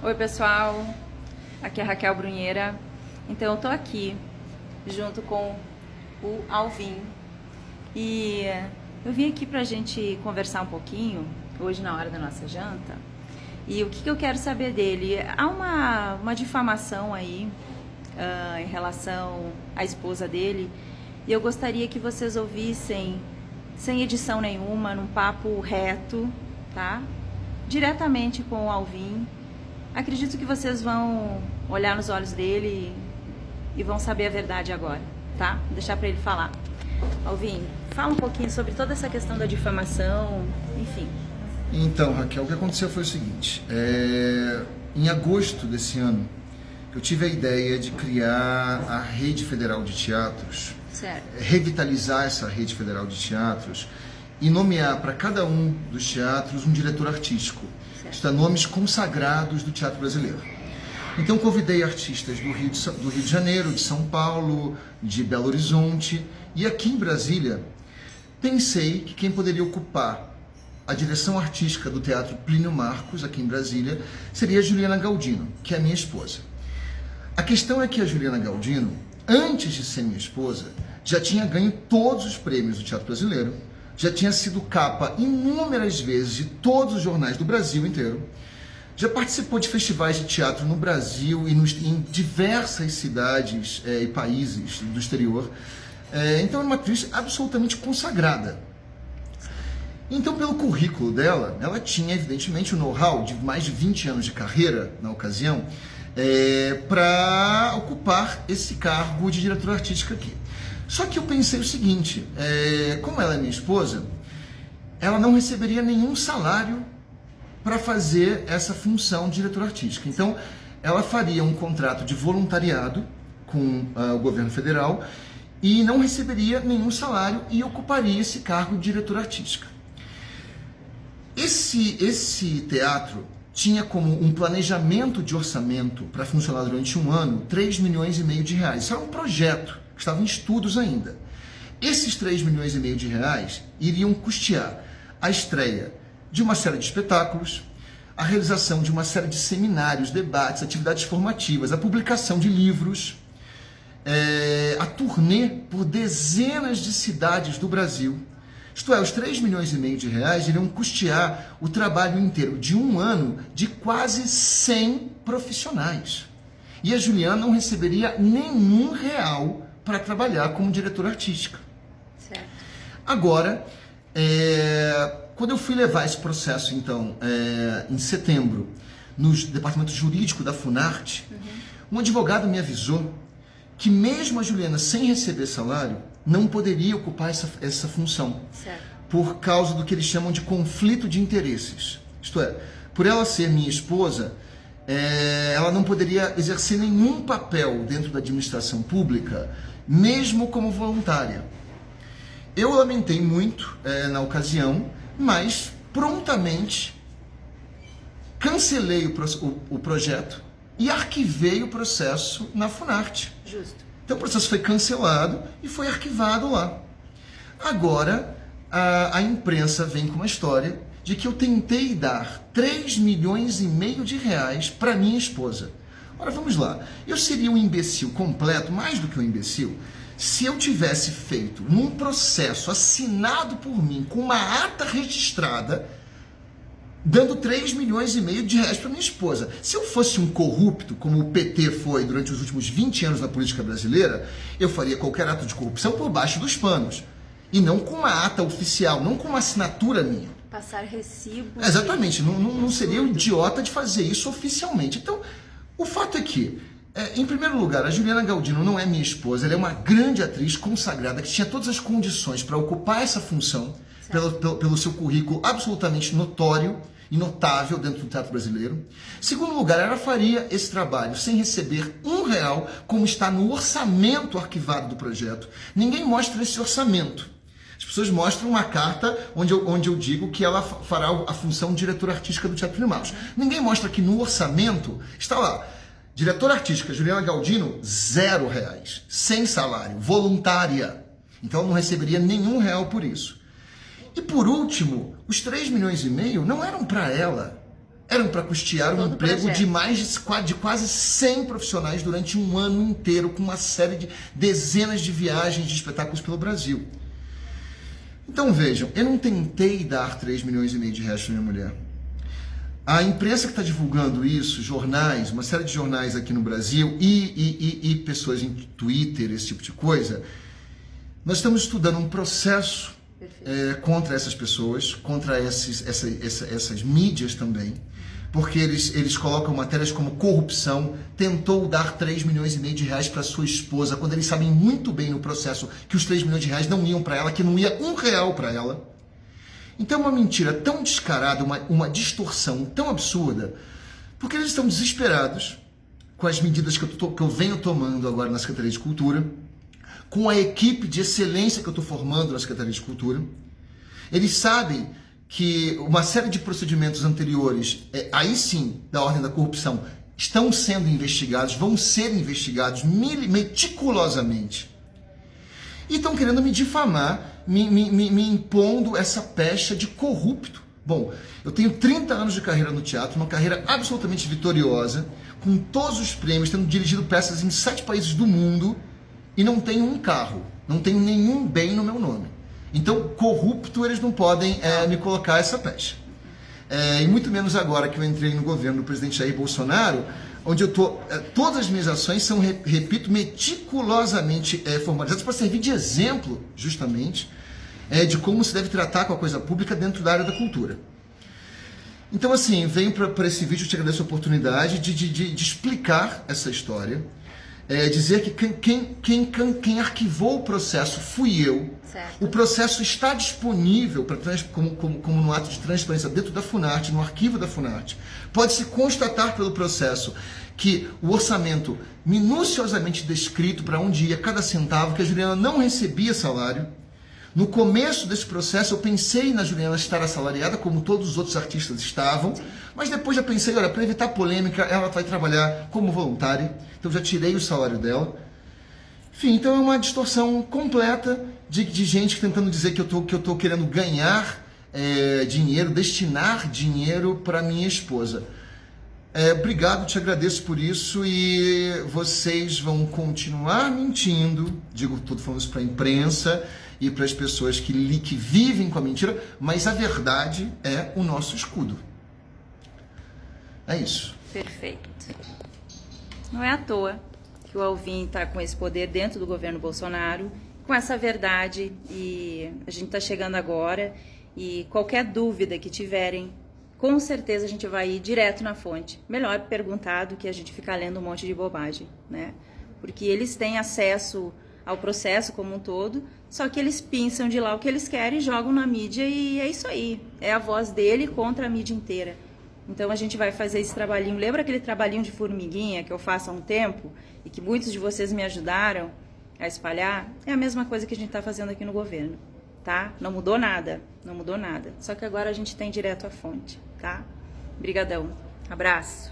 Oi pessoal, aqui é a Raquel Brunheira. Então eu tô aqui junto com o Alvin e eu vim aqui pra gente conversar um pouquinho hoje na hora da nossa janta. E o que eu quero saber dele? Há uma difamação aí em relação à esposa dele e eu gostaria que vocês ouvissem sem edição nenhuma, num papo reto, tá? Diretamente com o Alvin. Acredito que vocês vão olhar nos olhos dele e vão saber a verdade agora, tá? Vou deixar para ele falar. Alvin, fala um pouquinho sobre toda essa questão da difamação, enfim. Então, Raquel, o que aconteceu foi o seguinte. Em agosto desse ano, eu tive a ideia de criar a Rede Federal de Teatros, Certo. Revitalizar essa Rede Federal de Teatros e nomear para cada um dos teatros um diretor artístico. Isto é, nomes consagrados do teatro brasileiro. Então convidei artistas do Rio de Janeiro, de São Paulo, de Belo Horizonte, e aqui em Brasília pensei que quem poderia ocupar a direção artística do Teatro Plínio Marcos, aqui em Brasília, seria a Juliana Galdino, que é minha esposa. A questão é que a Juliana Galdino, antes de ser minha esposa, já tinha ganho todos os prêmios do teatro brasileiro, já tinha sido capa inúmeras vezes de todos os jornais do Brasil inteiro, já participou de festivais de teatro no Brasil e em diversas cidades e países do exterior. Então é uma atriz absolutamente consagrada. Então, pelo currículo dela, ela tinha evidentemente o know-how de mais de 20 anos de carreira na ocasião para ocupar esse cargo de diretora artística aqui. Só que eu pensei o seguinte, como ela é minha esposa, ela não receberia nenhum salário para fazer essa função de diretora artística. Então, ela faria um contrato de voluntariado com o governo federal e não receberia nenhum salário e ocuparia esse cargo de diretora artística. Esse teatro tinha como um planejamento de orçamento para funcionar durante um ano 3,5 milhões de reais. Isso era um projeto que estava em estudos ainda. Esses 3,5 milhões de reais iriam custear a estreia de uma série de espetáculos, a realização de uma série de seminários, debates, atividades formativas, a publicação de livros, a turnê por dezenas de cidades do Brasil. Isto é, os 3,5 milhões de reais iriam custear o trabalho inteiro de um ano de quase 100 profissionais. E a Juliana não receberia nenhum real para trabalhar como diretora artística. Certo. Agora, quando eu fui levar esse processo, então, em setembro, no departamento jurídico da Funarte, um advogado me avisou que mesmo a Juliana, sem receber salário, não poderia ocupar essa função. Certo. Por causa do que eles chamam de conflito de interesses. Isto é, por ela ser minha esposa, ela não poderia exercer nenhum papel dentro da administração pública, mesmo como voluntária. Eu lamentei muito na ocasião, mas prontamente cancelei o projeto e arquivei o processo na Funarte. Justo. Então o processo foi cancelado e foi arquivado lá. Agora a imprensa vem com uma história de que eu tentei dar 3,5 milhões de reais para minha esposa. Ora, vamos lá. Eu seria um imbecil completo, mais do que um imbecil, se eu tivesse feito num processo assinado por mim, com uma ata registrada, dando 3,5 milhões de reais para minha esposa. Se eu fosse um corrupto, como o PT foi durante os últimos 20 anos na política brasileira, eu faria qualquer ato de corrupção por baixo dos panos. E não com uma ata oficial, não com uma assinatura minha. Passar recibo. Exatamente, não seria um idiota de fazer isso oficialmente. Então, o fato é que, em primeiro lugar, a Juliana Galdino não é minha esposa, ela é uma grande atriz consagrada que tinha todas as condições para ocupar essa função, pelo seu currículo absolutamente notório e notável dentro do teatro brasileiro. Segundo lugar, ela faria esse trabalho sem receber um real, como está no orçamento arquivado do projeto. Ninguém mostra esse orçamento. As pessoas mostram uma carta onde eu digo que ela fará a função de diretora artística do Teatro Plínio Marcos. Ninguém mostra que no orçamento está lá, diretora artística Juliana Galdino, R$0, sem salário, voluntária. Então ela não receberia nenhum real por isso. E por último, os 3,5 milhões não eram para ela, eram para custear um emprego de quase 100 profissionais durante um ano inteiro, com uma série de dezenas de viagens de espetáculos pelo Brasil. Então vejam, eu não tentei dar 3,5 milhões de reais para minha mulher. A imprensa que está divulgando isso, jornais, uma série de jornais aqui no Brasil e pessoas em Twitter, esse tipo de coisa, nós estamos estudando um processo contra essas pessoas, contra essas mídias também, porque eles colocam matérias como corrupção, tentou dar 3,5 milhões de reais para sua esposa, quando eles sabem muito bem no processo que os 3 milhões de reais não iam para ela, que não ia R$1 para ela. Então é uma mentira tão descarada, uma distorção tão absurda, porque eles estão desesperados com as medidas que eu venho tomando agora na Secretaria de Cultura, com a equipe de excelência que eu estou formando na Secretaria de Cultura. Eles sabem que uma série de procedimentos anteriores, aí sim, da ordem da corrupção, estão sendo investigados, vão ser investigados meticulosamente. E estão querendo me difamar, me impondo essa pecha de corrupto. Bom, eu tenho 30 anos de carreira no teatro, uma carreira absolutamente vitoriosa, com todos os prêmios, tendo dirigido peças em 7 países do mundo, e não tenho um carro, não tenho nenhum bem no meu nome. Então, corrupto, eles não podem me colocar essa pecha. E muito menos agora que eu entrei no governo do presidente Jair Bolsonaro, onde eu tô, todas as minhas ações são, repito, meticulosamente formalizadas para servir de exemplo, justamente, de como se deve tratar com a coisa pública dentro da área da cultura. Então, assim, venho para esse vídeo, te agradeço a oportunidade de explicar essa história, dizer que quem arquivou o processo fui eu. Certo. O processo está disponível como no ato de transparência dentro da Funarte, no arquivo da Funarte. Pode-se constatar pelo processo que o orçamento minuciosamente descrito para onde ia cada centavo, que a Juliana não recebia salário. No começo desse processo eu pensei na Juliana estar assalariada, como todos os outros artistas estavam, mas depois já pensei, olha, para evitar polêmica, ela vai trabalhar como voluntária, então já tirei o salário dela. Enfim, então é uma distorção completa de gente tentando dizer que eu tô querendo ganhar dinheiro, destinar dinheiro para minha esposa. Obrigado, te agradeço por isso, e vocês vão continuar mentindo, estou falando isso para a imprensa e para as pessoas que vivem com a mentira, mas a verdade é o nosso escudo. É isso. Perfeito. Não é à toa que o Alvin está com esse poder dentro do governo Bolsonaro, com essa verdade, e a gente está chegando agora, e qualquer dúvida que tiverem, com certeza a gente vai ir direto na fonte. Melhor perguntar do que a gente ficar lendo um monte de bobagem, né? Porque eles têm acesso ao processo como um todo, só que eles pinçam de lá o que eles querem, jogam na mídia e é isso aí. É a voz dele contra a mídia inteira. Então a gente vai fazer esse trabalhinho. Lembra aquele trabalhinho de formiguinha que eu faço há um tempo e que muitos de vocês me ajudaram a espalhar? É a mesma coisa que a gente está fazendo aqui no governo, tá? Não mudou nada, não mudou nada. Só que agora a gente tem direto à fonte, tá? Brigadão. Abraço.